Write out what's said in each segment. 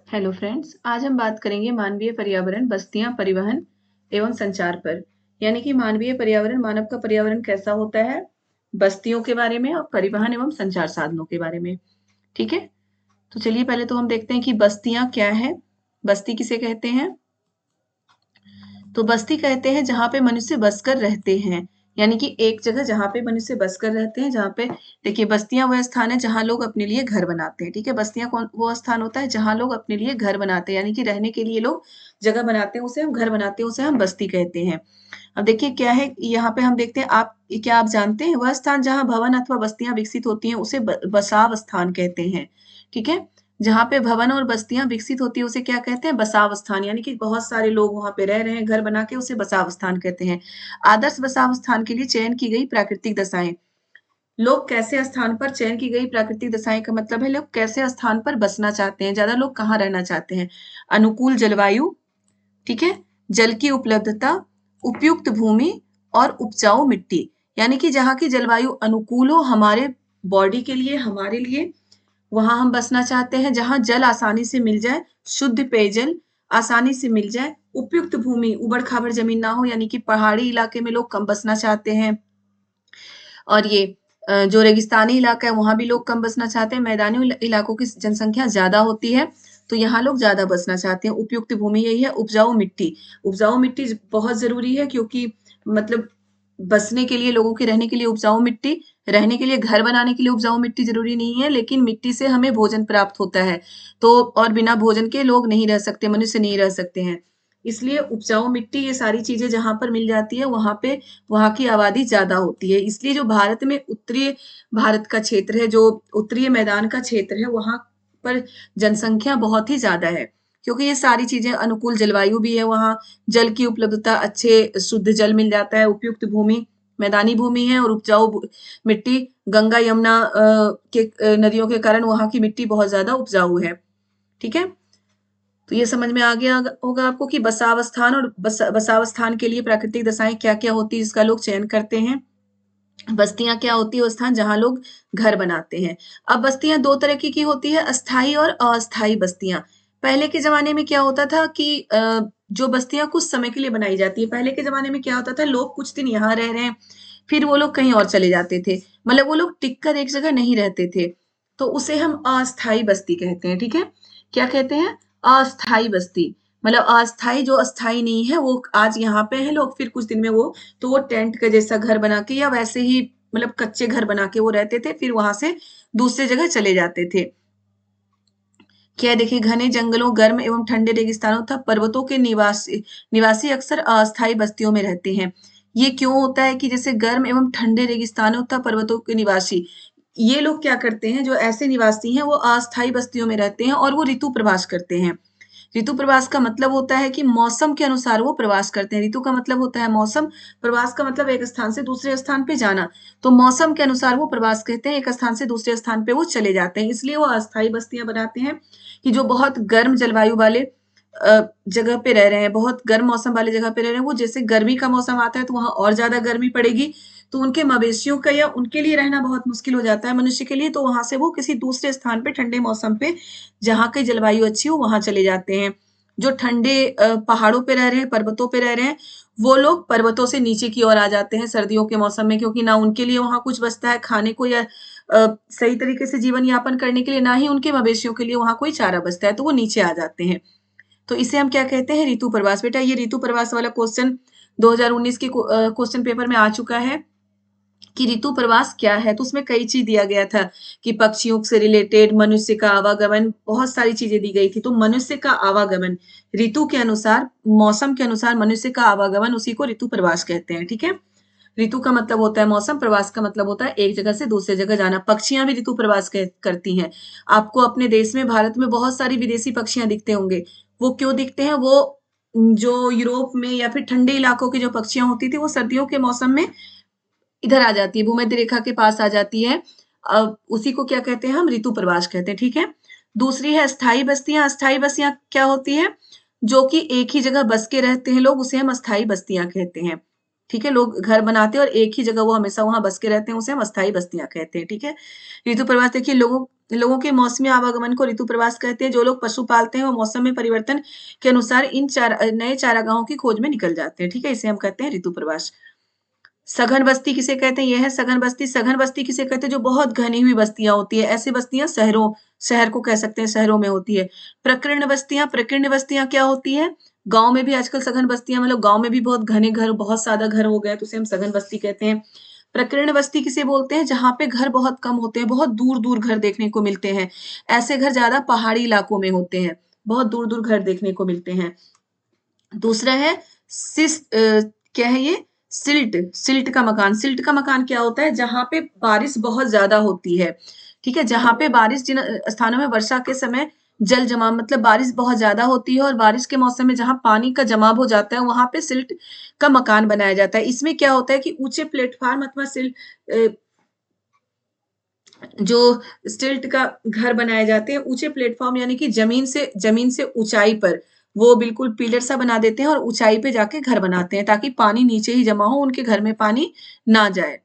Hello friends, आज हम बात करेंगे मानवीय पर्यावरण, बस्तियां, परिवहन एवं संचार पर। यानी कि मानवीय पर्यावरण, मानव का पर्यावरण कैसा होता है, बस्तियों के बारे में और परिवहन एवं संचार साधनों के बारे में। ठीक है, तो चलिए पहले तो हम देखते हैं कि बस्तियां क्या है। बस्ती किसे कहते हैं? तो बस्ती कहते हैं जहाँ पे मनुष्य बसकर रहते हैं। यानी कि एक जगह जहाँ पे मनुष्य बसकर रहते हैं, जहाँ पे देखिए बस्तियां वह स्थान है जहाँ लोग अपने लिए घर बनाते हैं। ठीक है, बस्तियां कौन वो स्थान होता है जहाँ लोग अपने लिए घर बनाते हैं, यानी कि रहने के लिए लोग जगह बनाते हैं, उसे हम घर बनाते हैं, उसे हम बस्ती कहते हैं। अब देखिए क्या है यहाँ पे हम देखते हैं, आप क्या आप जानते हैं वह स्थान जहाँ भवन अथवा बस्तियां विकसित होती हैं उसे बसाव स्थान कहते हैं। ठीक है, जहाँ पे भवन और बस्तियां विकसित होती है उसे क्या कहते हैं? बसाव स्थान। यानी कि बहुत सारे लोग वहां पे रह रहे हैं घर बना के, उसे बसाव स्थान कहते हैं। आदर्श बसाव स्थान के लिए चयन की गई प्राकृतिक दशाएं। लोग कैसे स्थान पर चयन की गई प्राकृतिक दशाएं का मतलब है लोग कैसे स्थान पर बसना चाहते हैं, ज्यादा लोग कहाँ रहना चाहते हैं। अनुकूल जलवायु, ठीक है, जल की उपलब्धता, उपयुक्त भूमि और उपजाऊ मिट्टी। यानी कि जहाँ की जलवायु अनुकूल हो हमारे बॉडी के लिए, हमारे लिए, वहां हम बसना चाहते हैं। जहां जल आसानी से मिल जाए, शुद्ध पेयजल आसानी से मिल जाए, उपयुक्त भूमि, उबड़ खाबड़ जमीन ना हो, यानी कि पहाड़ी इलाके में लोग कम बसना चाहते हैं। और ये जो रेगिस्तानी इलाका है वहां भी लोग कम बसना चाहते हैं। मैदानी इलाकों की जनसंख्या ज्यादा होती है तो यहाँ लोग ज्यादा बसना चाहते हैं। उपयुक्त भूमि यही है। उपजाऊ मिट्टी, उपजाऊ मिट्टी बहुत जरूरी है, क्योंकि मतलब बसने के लिए, लोगों के रहने के लिए उपजाऊ मिट्टी, रहने के लिए, घर बनाने के लिए उपजाऊ मिट्टी जरूरी नहीं है, लेकिन मिट्टी से हमें भोजन प्राप्त होता है। तो और बिना भोजन के लोग नहीं रह सकते, मनुष्य नहीं रह सकते हैं। इसलिए उपजाऊ मिट्टी, ये सारी चीजें जहां पर मिल जाती है वहां पे वहां की आबादी ज्यादा होती है। इसलिए जो भारत में उत्तरी भारत का क्षेत्र है, जो उत्तरीय मैदान का क्षेत्र है, वहां पर जनसंख्या बहुत ही ज्यादा है, क्योंकि ये सारी चीजें, अनुकूल जलवायु भी है वहां, जल की उपलब्धता, अच्छे शुद्ध जल मिल जाता है, उपयुक्त भूमि, मैदानी भूमि है, और उपजाऊ मिट्टी, गंगा यमुना के नदियों के कारण वहां की मिट्टी बहुत ज्यादा उपजाऊ है। ठीक है, तो ये समझ में आ गया होगा आपको कि बसावस्थान और बसावस्थान के लिए प्राकृतिक दशाएं क्या क्या होती है, जिसका लोग चयन करते हैं। बस्तियां क्या होती है? वो स्थान जहां लोग घर बनाते हैं। अब बस्तियां दो तरह की होती है, अस्थाई और अस्थाई बस्तियां। पहले के जमाने में क्या होता था कि जो बस्तियां कुछ समय के लिए बनाई जाती है, पहले के जमाने में क्या होता था, लोग कुछ दिन यहाँ रह रहे हैं, फिर वो लोग कहीं और चले जाते थे, मतलब वो लोग टिक कर एक जगह नहीं रहते थे, तो उसे हम अस्थाई बस्ती कहते हैं। ठीक है, क्या कहते हैं? अस्थाई बस्ती। मतलब अस्थाई, जो अस्थाई नहीं है, वो आज यहाँ पे है लोग, फिर कुछ दिन में वो, तो वो टेंट का जैसा घर बना के या वैसे ही मतलब कच्चे घर बना के वो रहते थे, फिर वहां से दूसरे जगह चले जाते थे। क्या देखिए, घने जंगलों, गर्म एवं ठंडे रेगिस्तानों तथा पर्वतों के निवासी निवासी अक्सर अस्थायी बस्तियों में रहते हैं। ये क्यों होता है कि जैसे गर्म एवं ठंडे रेगिस्तानों तथा पर्वतों के निवासी, ये लोग क्या करते हैं, जो ऐसे निवासी हैं वो अस्थायी बस्तियों में रहते हैं और वो ऋतु प्रवास करते हैं। ऋतु प्रवास का मतलब होता है कि मौसम के अनुसार वो प्रवास करते हैं। ऋतु का मतलब होता है मौसम, प्रवास का मतलब एक स्थान से दूसरे स्थान पे जाना। तो मौसम के अनुसार वो प्रवास कहते हैं, एक स्थान से दूसरे स्थान पे वो चले जाते हैं, इसलिए वो अस्थायी बस्तियां बनाते हैं कि जो बहुत गर्म जलवायु वाले जगह पे रह रहे हैं, बहुत गर्म मौसम वाले जगह पे रह रहे हैं। वो जैसे गर्मी का मौसम आता है तो वहां और ज्यादा गर्मी पड़ेगी, तो उनके मवेशियों का या उनके लिए रहना बहुत मुश्किल हो जाता है, मनुष्य के लिए, तो वहां से वो किसी दूसरे स्थान पे ठंडे मौसम पे, जहाँ की जलवायु अच्छी हो, वहां चले जाते हैं। जो ठंडे पहाड़ों पे रह रहे हैं, पर्वतों पे रह रहे हैं, वो लोग पर्वतों से नीचे की ओर आ जाते हैं सर्दियों के मौसम में, क्योंकि ना उनके लिए वहां कुछ बचता है खाने को, या सही तरीके से जीवन यापन करने के लिए, ना ही उनके मवेशियों के लिए वहां कोई चारा बचता है, तो वो नीचे आ जाते हैं। तो इसे हम क्या कहते हैं? ऋतु प्रवास। बेटा ये ऋतु प्रवास वाला क्वेश्चन 2019 के क्वेश्चन पेपर में आ चुका है कि ऋतु प्रवास क्या है, तो उसमें कई चीज दिया गया था कि पक्षियों से रिलेटेड, मनुष्य का आवागमन, बहुत सारी चीजें दी गई थी। तो मनुष्य का आवागमन, ऋतु के अनुसार, मौसम के अनुसार मनुष्य का आवागमन, उसी को ऋतु प्रवास कहते हैं। ठीक है, ऋतु का मतलब होता है मौसम, प्रवास का मतलब होता है एक जगह से दूसरे जगह जाना। पक्षियां भी ऋतु प्रवास करती हैं। आपको अपने देश में, भारत में बहुत सारी विदेशी पक्षियां दिखते होंगे। वो क्यों दिखते हैं? वो जो यूरोप में या फिर ठंडे इलाकों की जो पक्षियां होती थी, वो सर्दियों के मौसम में इधर आ जाती है, भूमध्य रेखा के पास आ जाती है। उसी को क्या कहते हैं? हम ऋतु प्रवास कहते हैं। ठीक है, दूसरी है अस्थाई बस्तियां। अस्थाई बस्तियां क्या होती है? जो कि एक ही जगह बस के रहते हैं लोग, उसे हम अस्थाई बस्तियां कहते हैं। ठीक है, लोग घर बनाते हैं और एक ही जगह वो हमेशा वहां बस के रहते हैं, उसे हम अस्थायी बस्तियां कहते हैं। ठीक है, ऋतु प्रवास देखिए, लोगों लोगों के मौसमी आवागमन को ऋतु प्रवास कहते हैं। जो लोग पशु पालते हैं वो मौसम में परिवर्तन के अनुसार इन नए चारागाहों की खोज में निकल जाते हैं। ठीक है, इसे हम कहते हैं ऋतु प्रवास। सघन बस्ती किसे कहते हैं? यह है सघन बस्ती। सघन बस्ती किसे कहते हैं? जो बहुत घनी हुई बस्तियां होती है, ऐसी बस्तियां शहर को कह सकते हैं, शहरों में होती है। प्रकीर्ण बस्तियां क्या होती है? गांव में भी आजकल सघन बस्तियां, मतलब गांव में भी बहुत घने घर, बहुत ज्यादा घर हो गए तो उसे हम सघन बस्ती कहते हैं। प्रकीर्ण बस्ती किसे बोलते हैं? जहां पे घर बहुत कम होते हैं, बहुत दूर दूर घर देखने को मिलते हैं। ऐसे घर ज्यादा पहाड़ी इलाकों में होते हैं, बहुत दूर दूर घर देखने को मिलते हैं। दूसरा है क्या है ये? सिल्ट का मकान। सिल्ट का मकान क्या होता है? जहां पे बारिश बहुत ज्यादा होती है। ठीक है, जहां पे बारिश, जिन स्थानों में वर्षा के समय जल जमाव, मतलब बारिश बहुत ज्यादा होती है और बारिश के मौसम में जहां पानी का जमाव हो जाता है, वहां पे सिल्ट का मकान बनाया जाता है। इसमें क्या होता है कि ऊंचे प्लेटफार्म अथवा जो स्टिल्ट का घर बनाए जाते हैं, ऊंचे प्लेटफॉर्म यानी कि जमीन से ऊंचाई पर, वो बिल्कुल पिलर सा बना देते हैं और ऊंचाई पे जाके घर बनाते हैं ताकि पानी नीचे ही जमा हो, उनके घर में पानी ना जाए।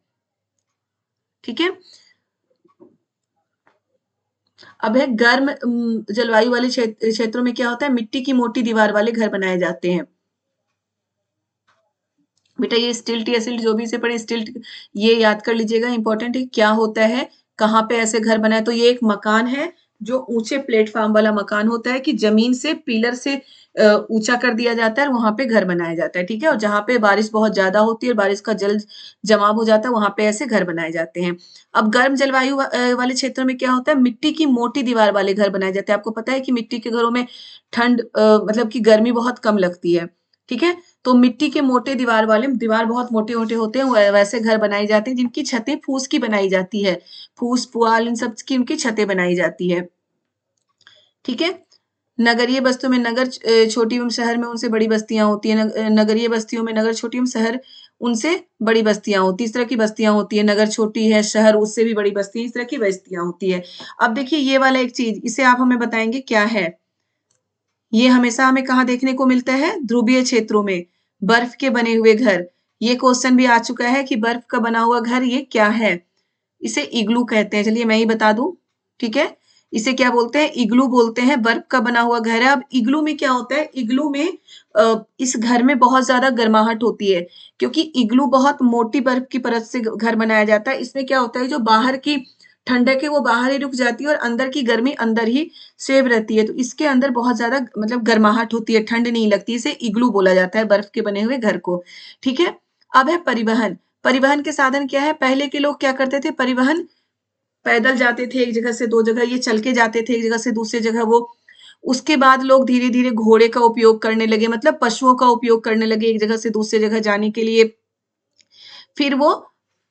ठीक है, अब है गर्म जलवायु वाले क्षेत्रों में क्या होता है? मिट्टी की मोटी दीवार वाले घर बनाए जाते हैं। बेटा ये स्टिल्ट या सिल्ट, जो भी इसे पढ़े, स्टिल्ट ये याद कर लीजिएगा, इंपॉर्टेंट है। क्या होता है, कहाँ पे ऐसे घर बनाए? तो ये एक मकान है जो ऊंचे प्लेटफॉर्म वाला मकान होता है कि जमीन से पिलर से ऊंचा कर दिया जाता है और वहां पे घर बनाया जाता है। ठीक है, और जहां पे बारिश बहुत ज्यादा होती है और बारिश का जल जमाव हो जाता है, वहां पे ऐसे घर बनाए जाते हैं। अब गर्म जलवायु वाले क्षेत्रों में क्या होता है? मिट्टी की मोटी दीवार वाले घर बनाए जाते हैं। आपको पता है कि मिट्टी के घरों में ठंड मतलब कि गर्मी बहुत कम लगती है। ठीक है, तो मिट्टी के मोटे दीवार बहुत मोटे मोटे होते हैं, वैसे घर बनाए जाते हैं जिनकी छतें फूस की बनाई जाती है। फूस पुआल इन सब की उनकी छतें बनाई जाती है। ठीक है, नगरीय बस्तियों में नगर छोटी एवं शहर में उनसे बड़ी बस्तियां होती है। नगरीय बस्तियों में नगर छोटी एवं शहर उनसे बड़ी बस्तियां होती है। इस तरह की बस्तियां होती है, नगर छोटी है, शहर उससे भी बड़ी बस्ती, इस तरह की बस्तियां होती है। अब देखिए ये वाला एक चीज, इसे आप हमें बताएंगे क्या है? ये हमेशा हमें कहाँ देखने को मिलता है? ध्रुवीय क्षेत्रों में बर्फ के बने हुए घर। ये क्वेश्चन भी आ चुका है कि बर्फ का बना हुआ घर ये क्या है? इसे इग्लू कहते हैं। चलिए मैं ही बता दूं। ठीक है, इसे क्या बोलते हैं? इग्लू बोलते हैं। बर्फ का बना हुआ घर है। अब इग्लू में क्या होता है? इग्लू में इस घर में बहुत ज्यादा गर्माहट होती है, क्योंकि इग्लू बहुत मोटी बर्फ की परत से घर बनाया जाता है। इसमें क्या होता है, जो बाहर की ठंडक है वो बाहर ही रुक जाती है और अंदर की गर्मी अंदर ही सेव रहती है। तो इसके अंदर बहुत ज्यादा मतलब गर्माहट होती है, ठंड नहीं लगती। इसे इग्लू बोला जाता है, बर्फ के बने हुए घर को। ठीक है, अब है परिवहन। परिवहन के साधन क्या है? पहले के लोग क्या करते थे? परिवहन पैदल जाते थे एक जगह से दो जगह, ये चल के जाते थे एक जगह से दूसरी जगह वो। उसके बाद लोग धीरे धीरे घोड़े का उपयोग करने लगे, मतलब पशुओं का उपयोग करने लगे एक जगह से दूसरी जगह जाने के लिए। फिर वो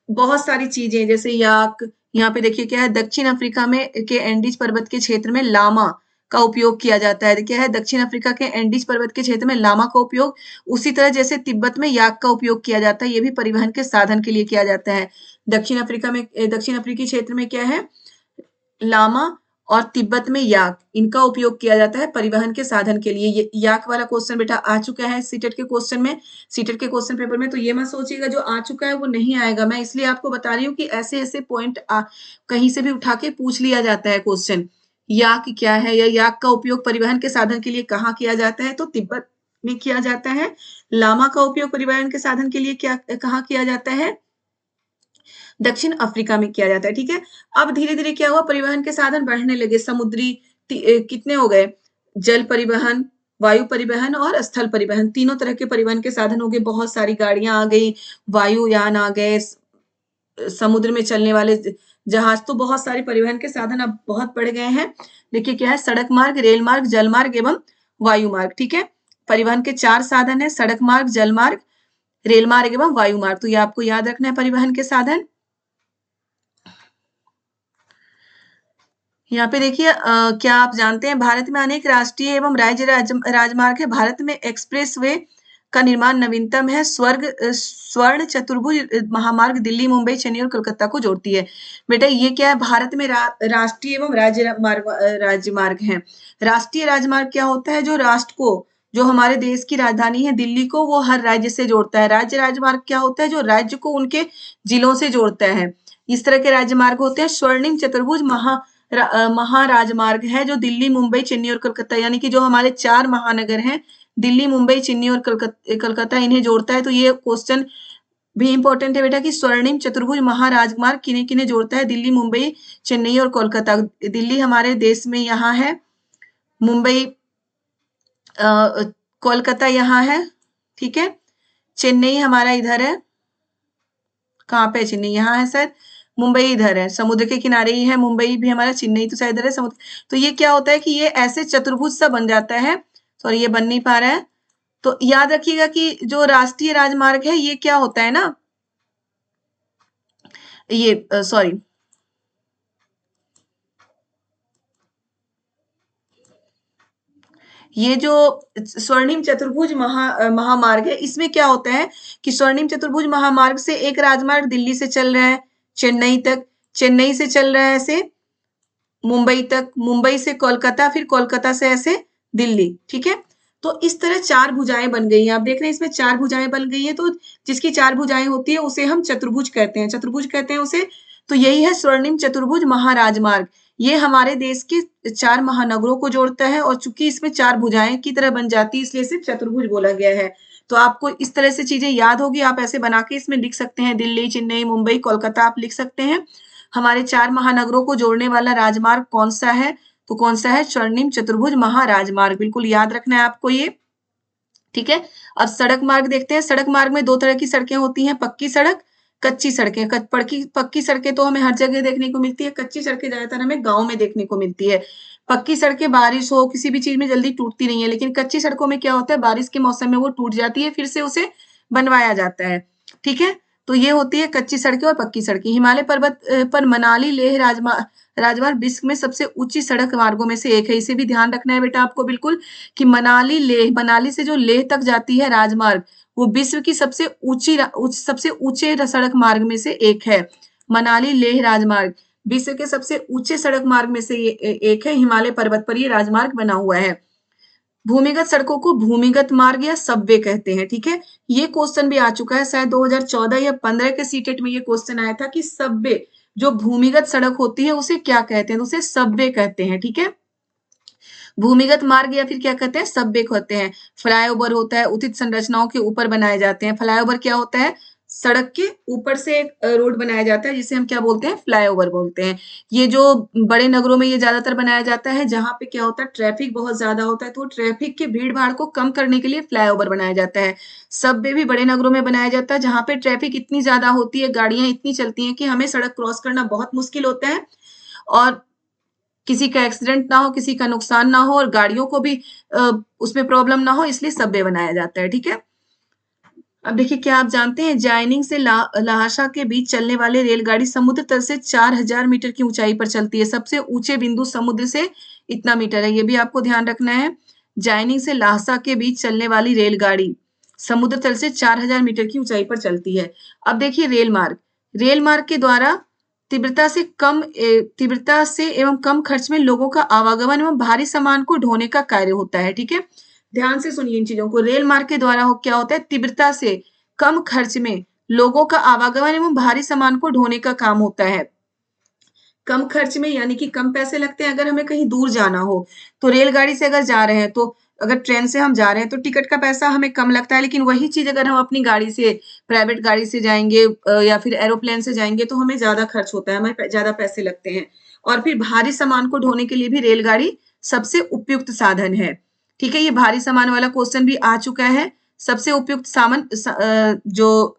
बहुत सारी चीजें जैसे याक, यहाँ पे देखिए क्या है, दक्षिण अफ्रीका में के एंडीज पर्वत के क्षेत्र में लामा का उपयोग किया जाता है। क्या है? दक्षिण अफ्रीका के एंडीज पर्वत के क्षेत्र में लामा का उपयोग। उसी तरह जैसे तिब्बत में याक का उपयोग किया जाता है, ये भी परिवहन के साधन के लिए किया जाता है। दक्षिण अफ्रीकी क्षेत्र में क्या है? लामा, और तिब्बत में याक, इनका उपयोग किया जाता है परिवहन के साधन के लिए। ये याक वाला क्वेश्चन बेटा आ चुका है सीटेट के क्वेश्चन में, सीटेट के क्वेश्चन पेपर में। तो ये मत सोचिएगा जो आ चुका है वो नहीं आएगा, मैं इसलिए आपको बता रही हूँ कि ऐसे ऐसे पॉइंट कहीं से भी उठा के पूछ लिया जाता है क्वेश्चन। याक क्या है, या याक का उपयोग परिवहन के साधन के लिए कहाँ किया जाता है? तो तिब्बत में किया जाता है। लामा का उपयोग परिवहन के साधन के लिए कहाँ किया जाता है? दक्षिण अफ्रीका में किया जाता है। ठीक है, अब धीरे धीरे क्या हुआ? परिवहन के साधन बढ़ने लगे। समुद्री कितने हो गए? जल परिवहन, वायु परिवहन और स्थल परिवहन, तीनों तरह के परिवहन के साधन हो गए। बहुत सारी गाड़ियां आ गई, वायुयान आ गए, समुद्र में चलने वाले जहाज, तो बहुत सारे परिवहन के साधन अब बहुत बढ़ गए हैं। देखिए क्या है? सड़क मार्ग, रेल मार्ग, जल मार्ग एवं वायु मार्ग। ठीक है, परिवहन के 4 साधन है: सड़क मार्ग, जल मार्ग, रेल मार्ग एवं वायु मार्ग। तो ये आपको याद रखना है परिवहन के साधन। यहाँ पे देखिए क्या आप जानते हैं भारत में अनेक राष्ट्रीय एवं राज्य राजमार्ग है। भारत में एक्सप्रेस वे का निर्माण नवीनतम है। स्वर्ण चतुर्भुज महामार्ग दिल्ली, मुंबई, चेन्नई और कोलकाता को जोड़ती है। बेटा ये क्या है? भारत में राष्ट्रीय एवं राज्य मार्ग है। राष्ट्रीय राजमार्ग क्या होता है? जो राष्ट्र को जो हमारे देश की राजधानी है दिल्ली को, वो हर राज्य से जोड़ता है। राज्य राजमार्ग क्या होता है? जो राज्य को उनके जिलों से जोड़ता है। इस तरह के राजमार्ग होते हैं। स्वर्णिम चतुर्भुज महाराजमार्ग है जो दिल्ली, मुंबई, चेन्नई और कलकत्ता, यानी कि जो हमारे 4 महानगर हैं, दिल्ली, मुंबई, चेन्नई और कलकत्ता, इन्हें जोड़ता है। तो ये क्वेश्चन भी इंपॉर्टेंट है बेटा कि स्वर्णिम चतुर्भुज महाराजमार्ग किन्हें किन्हें जोड़ता है? दिल्ली, मुंबई, चेन्नई और कोलकाता। दिल्ली हमारे देश में यहाँ है, मुंबई कोलकाता यहाँ है, ठीक है। चेन्नई हमारा इधर है, कहाँ पे चेन्नई? यहाँ है शायद। मुंबई इधर है, समुद्र के किनारे ही है मुंबई भी हमारा, चेन्नई तो शायद इधर है समुद्र। तो ये क्या होता है कि ये ऐसे चतुर्भुज सा बन जाता है। सॉरी, ये बन नहीं पा रहा है। तो याद रखिएगा कि जो राष्ट्रीय राजमार्ग है ये क्या होता है ना, ये सॉरी, ये जो स्वर्णिम चतुर्भुज महामार्ग है, इसमें क्या होता है कि स्वर्णिम चतुर्भुज महामार्ग से एक राजमार्ग दिल्ली से चल रहा है चेन्नई तक, चेन्नई से चल रहा है ऐसे मुंबई तक, मुंबई से कोलकाता, फिर कोलकाता से ऐसे दिल्ली, ठीक है। तो इस तरह 4 भुजाएं बन गई हैं। आप देख रहे हैं इसमें 4 भुजाएं बन गई हैं। तो जिसकी 4 भुजाएं होती है उसे हम चतुर्भुज कहते हैं, चतुर्भुज कहते हैं उसे। तो यही है स्वर्णिम चतुर्भुज महाराजमार्ग। ये हमारे देश के 4 महानगरों को जोड़ता है और चूंकि इसमें 4 भुजाएं की तरह बन जाती है इसलिए इसे चतुर्भुज बोला गया है। तो आपको इस तरह से चीजें याद होगी, आप ऐसे बना के इसमें लिख सकते हैं, दिल्ली, चेन्नई, मुंबई, कोलकाता आप लिख सकते हैं। हमारे 4 महानगरों को जोड़ने वाला राजमार्ग कौन सा है? तो कौन सा है? स्वर्णिम चतुर्भुज महाराजमार्ग। बिल्कुल याद रखना है आपको ये, ठीक है। अब सड़क मार्ग देखते हैं। सड़क मार्ग में 2 तरह की सड़कें होती हैं, पक्की सड़क, कच्ची सड़कें। पक्की सड़कें तो हमें हर जगह देखने को मिलती है, कच्ची सड़कें ज्यादातर हमें गाँव में देखने को मिलती है। पक्की सड़कें बारिश हो किसी भी चीज में जल्दी टूटती नहीं है, लेकिन कच्ची सड़कों में क्या होता है, बारिश के मौसम में वो टूट जाती है, फिर से उसे बनवाया जाता है, ठीक है। तो ये होती है कच्ची सड़कें और पक्की सड़कें। हिमालय पर्वत पर मनाली लेह राजमार्ग विश्व में सबसे ऊंची सड़क मार्गों में से एक है। इसे भी ध्यान रखना है बेटा आपको बिल्कुल कि मनाली से जो लेह तक जाती है राजमार्ग, वो विश्व की सबसे सबसे ऊंचे सड़क मार्ग में से एक है। मनाली लेह राजमार्ग विश्व के सबसे ऊंचे सड़क मार्ग में से ये एक है। हिमालय पर्वत पर ये राजमार्ग बना हुआ है। भूमिगत सड़कों को भूमिगत मार्ग या सबवे कहते हैं, ठीक है। ये क्वेश्चन भी आ चुका है, शायद 2014 या 15 के सीटेट में ये क्वेश्चन आया था कि सबवे, जो भूमिगत सड़क होती है उसे क्या कहते हैं? तो उसे सबवे कहते हैं, ठीक है। भूमिगत मार्ग या फिर क्या कहते हैं? सबवे कहते हैं। फ्लाईओवर होता है, उचित संरचनाओं के ऊपर बनाए जाते हैं। फ्लाईओवर क्या होता है? सड़क के ऊपर से एक रोड बनाया जाता है जिसे हम क्या बोलते हैं? फ्लाईओवर बोलते हैं। ये जो बड़े नगरों में ये ज्यादातर बनाया जाता है जहां पे क्या होता है, ट्रैफिक बहुत ज्यादा होता है, तो ट्रैफिक के भीड़ भाड़ को कम करने के लिए फ्लाईओवर बनाया जाता है। सबवे भी बड़े नगरों में बनाया जाता है जहां पे ट्रैफिक इतनी ज्यादा होती है, गाड़ियां इतनी चलती हैं कि हमें सड़क क्रॉस करना बहुत मुश्किल होता है और किसी का एक्सीडेंट ना हो, किसी का नुकसान ना हो और गाड़ियों को भी उसमें प्रॉब्लम ना हो, इसलिए सबवे बनाया जाता है, ठीक है। अब देखिए, क्या आप जानते हैं जाइनिंग से लहासा के बीच चलने वाली रेलगाड़ी समुद्र तल से 4000 मीटर की ऊंचाई पर चलती है। सबसे ऊंचे बिंदु समुद्र से इतना मीटर है, ये भी आपको ध्यान रखना है। जाइनिंग से लहासा के बीच चलने वाली रेलगाड़ी समुद्र तल से 4000 मीटर की ऊंचाई पर चलती है। अब देखिए रेल मार्ग के द्वारा तीव्रता से एवं कम खर्च में लोगों का आवागमन एवं भारी सामान को ढोने का कार्य होता है, ठीक है। ध्यान से सुनिए इन चीजों को। रेल मार्ग के द्वारा क्या होता है? तीव्रता से कम खर्च में लोगों का आवागमन एवं भारी सामान को ढोने का काम होता है। कम खर्च में यानी कि कम पैसे लगते हैं। अगर हमें कहीं दूर जाना हो तो रेलगाड़ी से अगर जा रहे हैं, तो अगर ट्रेन से हम जा रहे हैं तो टिकट का पैसा हमें कम लगता है, लेकिन वही चीज अगर हम अपनी गाड़ी से, प्राइवेट गाड़ी से जाएंगे या फिर एरोप्लेन से जाएंगे तो हमें ज्यादा खर्च होता है, हमें ज्यादा पैसे लगते हैं। और फिर भारी सामान को ढोने के लिए भी रेलगाड़ी सबसे उपयुक्त साधन है, ठीक है। ये भारी सामान वाला क्वेश्चन भी आ चुका है। सबसे उपयुक्त जो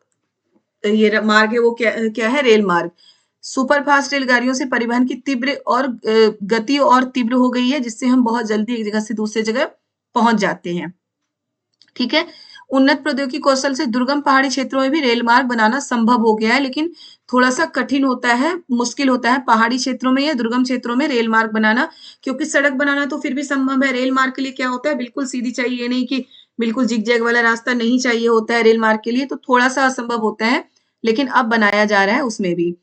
ये मार्ग है वो क्या है? रेल मार्ग। सुपरफास्ट रेलगाड़ियों से परिवहन की गति और तीव्र हो गई है, जिससे हम बहुत जल्दी एक जगह से दूसरी जगह पहुंच जाते हैं, ठीक है। उन्नत प्रौद्योगिकी कौशल से दुर्गम पहाड़ी क्षेत्रों में भी रेल मार्ग बनाना संभव हो गया है, लेकिन थोड़ा सा कठिन होता है, मुश्किल होता है पहाड़ी क्षेत्रों में या दुर्गम क्षेत्रों में रेल मार्ग बनाना, क्योंकि सड़क बनाना तो फिर भी संभव है। रेल मार्ग के लिए क्या होता है, बिल्कुल सीधी चाहिए, ये नहीं कि बिल्कुल जिग जैग वाला रास्ता नहीं चाहिए होता है रेल मार्ग के लिए, तो थोड़ा सा असंभव होता है, लेकिन अब बनाया जा रहा है उसमें भी।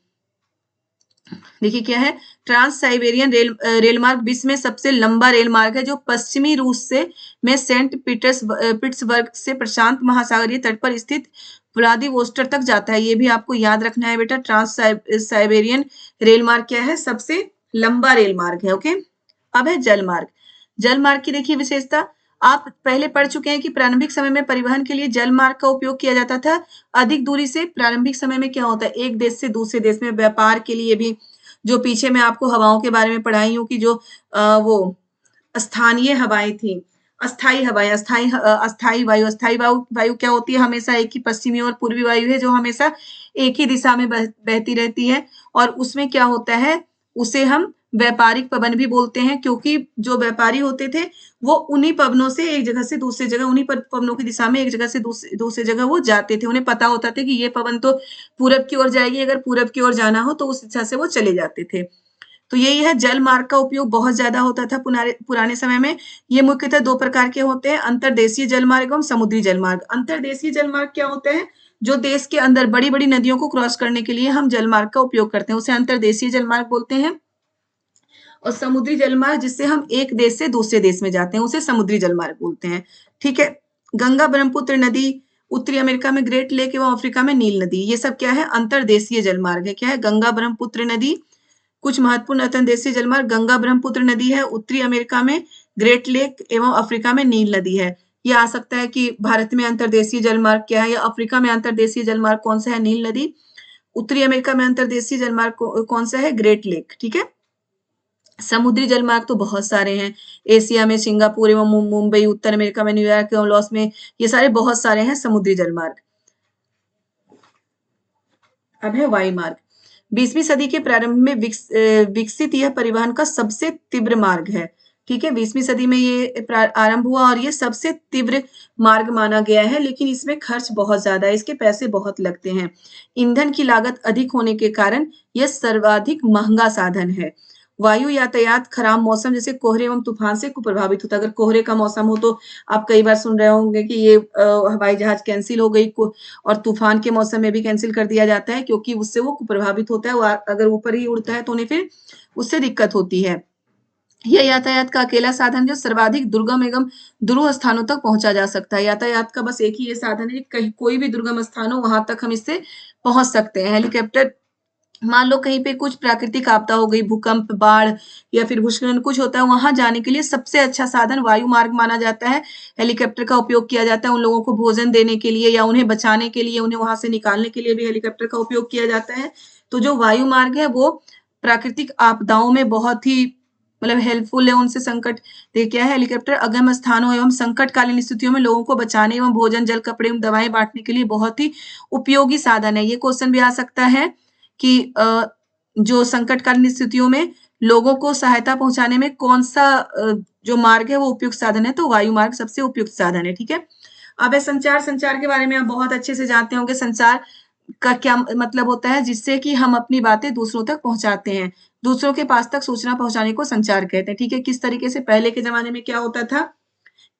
देखिए क्या है, ट्रांस साइबेरियन रेल मार्ग विश्व में सबसे लंबा रेल मार्ग है जो पश्चिमी रूस से में सेंट पीटर्सबर्ग से प्रशांत महासागरीय तट पर स्थित व्लादिवोस्टोक तक जाता है। ये भी आपको याद रखना है बेटा। ट्रांस साइबेरियन रेल मार्ग क्या है, सबसे लंबा रेल मार्ग है। ओके, अब है जल मार्ग। जल मार्ग की देखिए विशेषता, आप पहले पढ़ चुके हैं कि प्रारंभिक समय में परिवहन के लिए जल मार्ग का उपयोग किया जाता था। अधिक दूरी से प्रारंभिक समय में क्या होता है, एक देश से दूसरे देश में व्यापार के लिए भी, जो पीछे मैं आपको हवाओं के बारे में पढ़ाई हूँ कि जो वो स्थानीय हवाएं थी, अस्थाई हवाएं, अस्थाई वायु, अस्थाई वायु वायु क्या होती है, हमेशा एक ही पश्चिमी और पूर्वी वायु है जो हमेशा एक ही दिशा में बहती रहती है। और उसमें क्या होता है, उसे हम व्यापारिक पवन भी बोलते हैं, क्योंकि जो व्यापारी होते थे वो उन्हीं पवनों से एक जगह से दूसरी जगह, उन्हीं पवनों की दिशा में एक जगह से दूसरी जगह वो जाते थे। उन्हें पता होता था कि ये पवन तो पूरब की ओर जाएगी, अगर पूरब की ओर जाना हो तो उस दिशा से वो चले जाते थे। तो यही है, जल मार्ग का उपयोग बहुत ज्यादा होता था पुराने समय में। ये मुख्यतः दो प्रकार के होते हैं, अंतर्देशीय जल मार्ग एवं समुद्री जल मार्ग। अंतर्देशीय जल मार्ग क्या होता है, जो देश के अंदर बड़ी बड़ी नदियों को क्रॉस करने के लिए हम जल मार्ग का उपयोग करते हैं, उसे अंतर्देशीय जल मार्ग बोलते हैं। और समुद्री जलमार्ग, जिससे हम एक देश से दूसरे देश में जाते हैं, उसे समुद्री जलमार्ग बोलते हैं। ठीक है, गंगा ब्रह्मपुत्र नदी, उत्तरी अमेरिका में ग्रेट लेक एवं अफ्रीका में नील नदी, ये सब क्या है, अंतर्देशीय जलमार्ग है। क्या है, गंगा ब्रह्मपुत्र नदी। कुछ महत्वपूर्ण अंतर्देशीय जलमार्ग, गंगा ब्रह्मपुत्र नदी है, उत्तरी अमेरिका में ग्रेट लेक एवं अफ्रीका में नील नदी है। ये आ सकता है कि भारत में अंतर्देशीय जलमार्ग क्या है, या अफ्रीका में अंतर्देशीय जलमार्ग कौन सा है, नील नदी। उत्तरी अमेरिका में अंतर्देशीय जलमार्ग कौन सा है, ग्रेट लेक। ठीक है, समुद्री जलमार्ग तो बहुत सारे हैं, एशिया में सिंगापुर एवं मुंबई, उत्तर अमेरिका में न्यूयॉर्क एवं लॉस में, ये सारे बहुत सारे हैं समुद्री जलमार्ग। अब है वायु मार्ग। 20वीं सदी के प्रारंभ में विकसित यह परिवहन का सबसे तीव्र मार्ग है। ठीक है, 20वीं सदी में ये आरंभ हुआ और ये सबसे तीव्र मार्ग माना गया है, लेकिन इसमें खर्च बहुत ज्यादा है, इसके पैसे बहुत लगते हैं। ईंधन की लागत अधिक होने के कारण यह सर्वाधिक महंगा साधन है। वायु यातायात खराब मौसम जैसे कोहरे एवं तूफान से प्रभावित होता है। अगर कोहरे का मौसम हो तो आप कई बार सुन रहे होंगे कि ये हवाई जहाज कैंसिल हो गई, और तूफान के मौसम में भी कैंसिल कर दिया जाता है, क्योंकि उससे वो प्रभावित होता है। वो अगर ऊपर ही उड़ता है तो उन्हें फिर उससे दिक्कत होती है। यह यातायात का अकेला साधन जो सर्वाधिक दुर्गम एवं दुरूह स्थानों तक पहुंचा जा सकता है। यातायात का बस एक ही ये साधन है, कहीं कोई भी दुर्गम स्थान हो वहां तक हम इससे पहुंच सकते हैं। हेलीकॉप्टर, मान लो कहीं पे कुछ प्राकृतिक आपदा हो गई, भूकंप, बाढ़ या फिर भूस्खलन कुछ होता है, वहां जाने के लिए सबसे अच्छा साधन वायु मार्ग माना जाता है। हेलीकॉप्टर का उपयोग किया जाता है उन लोगों को भोजन देने के लिए या उन्हें बचाने के लिए, उन्हें वहां से निकालने के लिए भी हेलीकॉप्टर का उपयोग किया जाता है। तो जो वायु मार्ग है वो प्राकृतिक आपदाओं में बहुत ही मतलब हेल्पफुल है, उनसे संकट क्या है, हेलीकॉप्टर अगम स्थानों एवं संकटकालीन स्थितियों में लोगों को बचाने एवं भोजन, जल, कपड़े एवं दवाएं बांटने के लिए बहुत ही उपयोगी साधन है। ये क्वेश्चन भी आ सकता है कि जो संकटकालीन स्थितियों में लोगों को सहायता पहुंचाने में कौन सा जो मार्ग है वो उपयुक्त साधन है, तो वायु मार्ग सबसे उपयुक्त साधन है। ठीक है, अब है संचार। संचार के बारे में आप बहुत अच्छे से जानते होंगे। संचार का क्या मतलब होता है, जिससे कि हम अपनी बातें दूसरों तक पहुंचाते हैं, दूसरों के पास तक सूचना पहुंचाने को संचार कहते हैं। ठीक है, किस तरीके से, पहले के जमाने में क्या होता था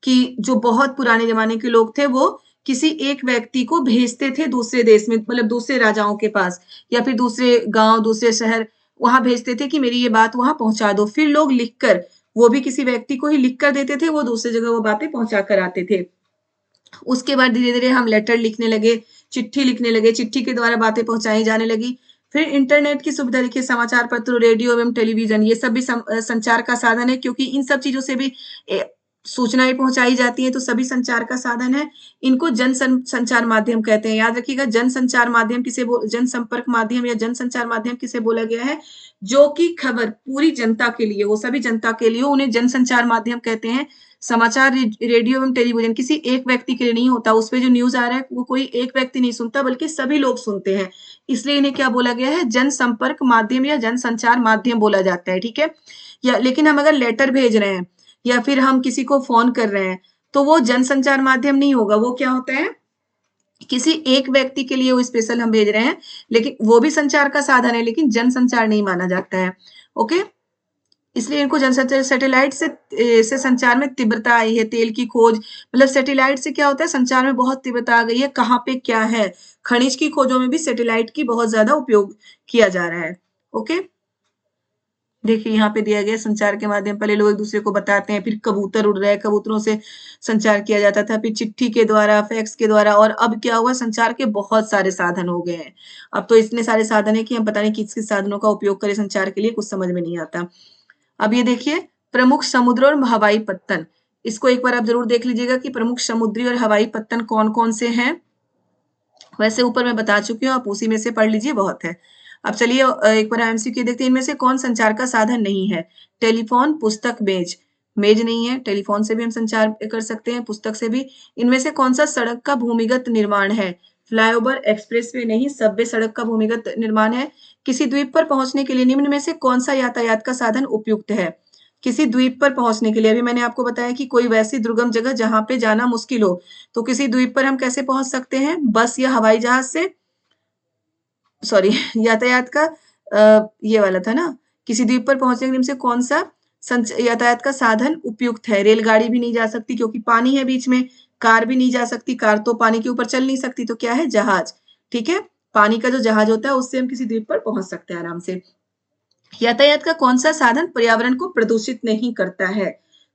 कि जो बहुत पुराने जमाने के लोग थे वो किसी एक व्यक्ति को भेजते थे दूसरे देश में, मतलब दूसरे राजाओं के पास या फिर दूसरे गांव, दूसरे शहर, वहां भेजते थे कि मेरी ये बात वहां पहुंचा दो। फिर लोग लिखकर, वो भी किसी व्यक्ति को ही लिख कर देते थे, वो दूसरी जगह वो बातें पहुंचा कर आते थे। उसके बाद धीरे धीरे हम लेटर लिखने लगे, चिट्ठी लिखने लगे, चिट्ठी के द्वारा बातें पहुंचाई जाने लगी। फिर इंटरनेट की सुविधा देखिए, समाचार पत्र, रेडियो एवं टेलीविजन, ये सब भी संचार का साधन है, क्योंकि इन सब चीजों से भी सूचनाएं पहुंचाई जाती हैं, तो सभी संचार का साधन है। इनको संचार माध्यम कहते हैं। याद रखिएगा, जनसंचार माध्यम किसे जनसंपर्क माध्यम या जनसंचार माध्यम किसे बोला गया है, जो कि खबर पूरी जनता के लिए हो, सभी जनता के लिए हो, उन्हें जनसंचार माध्यम कहते हैं। समाचार रेडियो एवं टेलीविजन किसी एक व्यक्ति के लिए नहीं होता, उसपे जो न्यूज आ रहा है वो कोई एक व्यक्ति नहीं सुनता, बल्कि सभी लोग सुनते हैं, इसलिए इन्हें क्या बोला गया है, जनसंपर्क माध्यम या जनसंचार माध्यम बोला जाता है। ठीक है, या लेकिन हम अगर लेटर भेज रहे हैं या फिर हम किसी को फोन कर रहे हैं तो वो जनसंचार माध्यम नहीं होगा, वो क्या होता है, किसी एक व्यक्ति के लिए वो स्पेशल हम भेज रहे हैं, लेकिन वो भी संचार का साधन है, लेकिन जनसंचार नहीं माना जाता है। ओके, इसलिए इनको जनसंचार, सैटेलाइट से संचार में तीव्रता आई है। तेल की खोज, मतलब सैटेलाइट से क्या होता है, संचार में बहुत तीव्रता आ गई है। कहाँ पे क्या है, खनिज की खोजों में भी सैटेलाइट की बहुत ज्यादा उपयोग किया जा रहा है। ओके, देखिए यहाँ पे दिया गया संचार के माध्यम, पहले लोग एक दूसरे को बताते हैं, फिर कबूतर उड़ रहे हैं, कबूतरों से संचार किया जाता था, फिर चिट्ठी के द्वारा, फैक्स के द्वारा, और अब क्या हुआ, संचार के बहुत सारे साधन हो गए हैं। अब तो इतने सारे साधन है कि हम पता नहीं किस किस साधनों का उपयोग करें संचार के लिए, कुछ समझ में नहीं आता। अब ये देखिए, प्रमुख समुद्र और हवाई पत्तन, इसको एक बार आप जरूर देख लीजिएगा कि प्रमुख समुद्री और हवाई पत्तन कौन कौन से हैं। वैसे ऊपर मैं बता चुकी हूँ, आप उसी में से पढ़ लीजिए, बहुत है। अब चलिए एक बार एमसीक्यू देखते हैं, इनमें से कौन संचार का साधन नहीं है। टेलीफोन, पुस्तक, मेज। मेज नहीं है, टेलीफोन से भी हम संचार कर सकते हैं, पुस्तक से भी। इनमें से कौन सा सड़क का भूमिगत निर्माण है। फ्लाईओवर, एक्सप्रेसवे नहीं, सबवे सड़क का भूमिगत निर्माण है। किसी द्वीप पर पहुंचने के लिए निम्न में से कौन सा यातायात का साधन उपयुक्त है। किसी द्वीप पर पहुंचने के लिए, अभी मैंने आपको बताया कि कोई वैसी दुर्गम जगह जहां पे जाना मुश्किल हो, तो किसी द्वीप पर हम कैसे पहुंच सकते हैं, बस या हवाई जहाज से। सॉरी यातायात का ये वाला था ना, किसी द्वीप पर पहुंचने के लिए हमसे कौन सा यातायात का साधन उपयुक्त है। रेलगाड़ी भी नहीं जा सकती क्योंकि पानी है बीच में, कार भी नहीं जा सकती, कार तो पानी के ऊपर चल नहीं सकती, तो क्या है, जहाज। ठीक है, पानी का जो जहाज होता है उससे हम किसी द्वीप पर पहुंच सकते हैं आराम से। यातायात का कौन सा साधन पर्यावरण को प्रदूषित नहीं करता है।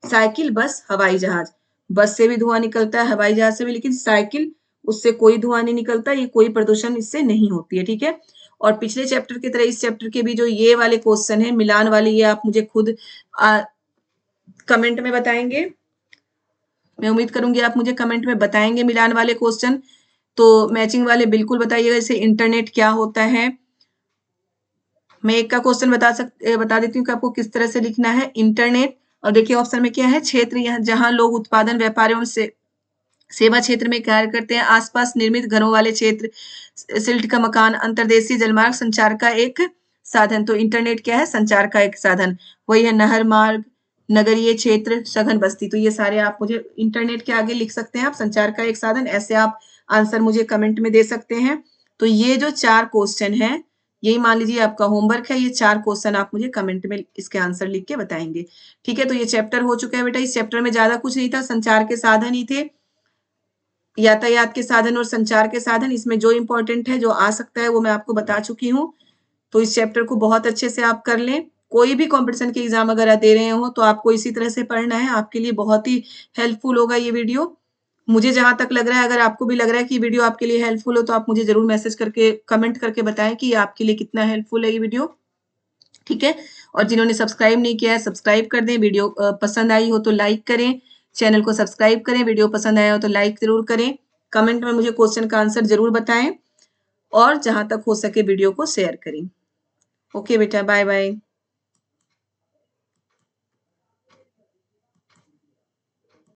साइकिल, बस, हवाई जहाज। बस से भी धुआं निकलता है, हवाई जहाज से भी, लेकिन साइकिल, उससे कोई धुआं नहीं निकलता, ये कोई प्रदूषण इससे नहीं होती है। ठीक है, और पिछले चैप्टर की तरह इस चैप्टर के भी जो ये वाले क्वेश्चन है मिलान वाले, ये आप मुझे खुद कमेंट में बताएंगे। मैं उम्मीद करूंगी आप मुझे कमेंट में बताएंगे मिलान वाले क्वेश्चन। तो मैचिंग वाले बिल्कुल बताइएगा, जैसे इंटरनेट क्या होता है। मैं एक का क्वेश्चन बता देती हूँ कि आपको किस तरह से लिखना है। इंटरनेट, और देखिए ऑप्शन में क्या है, क्षेत्र, यहाँ जहां लोग उत्पादन, व्यापार एवं सेवा क्षेत्र में कार्य करते हैं, आसपास निर्मित घरों वाले क्षेत्र, सिल्ट का मकान, अंतर्देशीय जलमार्ग, संचार का एक साधन। तो इंटरनेट क्या है, संचार का एक साधन। वही है नहर मार्ग, नगरीय क्षेत्र, सघन बस्ती। तो ये सारे आप मुझे इंटरनेट के आगे लिख सकते हैं आप, संचार का एक साधन, ऐसे आप आंसर मुझे कमेंट में दे सकते हैं। तो ये जो 4 क्वेश्चन है, यही मान लीजिए आपका होमवर्क है, ये 4 क्वेश्चन आप मुझे कमेंट में इसके आंसर लिख के बताएंगे। ठीक है, तो ये चैप्टर हो चुका है बेटा। इस चैप्टर में ज्यादा कुछ नहीं था, संचार के साधन ही थे, यातायात के साधन और संचार के साधन। इसमें जो इंपॉर्टेंट है, जो आ सकता है, वो मैं आपको बता चुकी हूँ। तो इस चैप्टर को बहुत अच्छे से आप कर लें। कोई भी कंपटीशन के एग्जाम अगर आप दे रहे हो तो आपको इसी तरह से पढ़ना है, आपके लिए बहुत ही हेल्पफुल होगा ये वीडियो। मुझे जहां तक लग रहा है, अगर आपको भी लग रहा है कि वीडियो आपके लिए हेल्पफुल हो, तो आप मुझे जरूर मैसेज करके, कमेंट करके बताएं कि आपके लिए कितना हेल्पफुल है ये वीडियो। ठीक है, और जिन्होंने सब्सक्राइब नहीं किया है सब्सक्राइब कर दें। वीडियो पसंद आई हो तो लाइक करें, चैनल को सब्सक्राइब करें। वीडियो पसंद आया हो तो लाइक जरूर करें। कमेंट में मुझे क्वेश्चन का आंसर जरूर बताएं, और जहां तक हो सके वीडियो को शेयर करें। ओके बेटा, बाय बाय।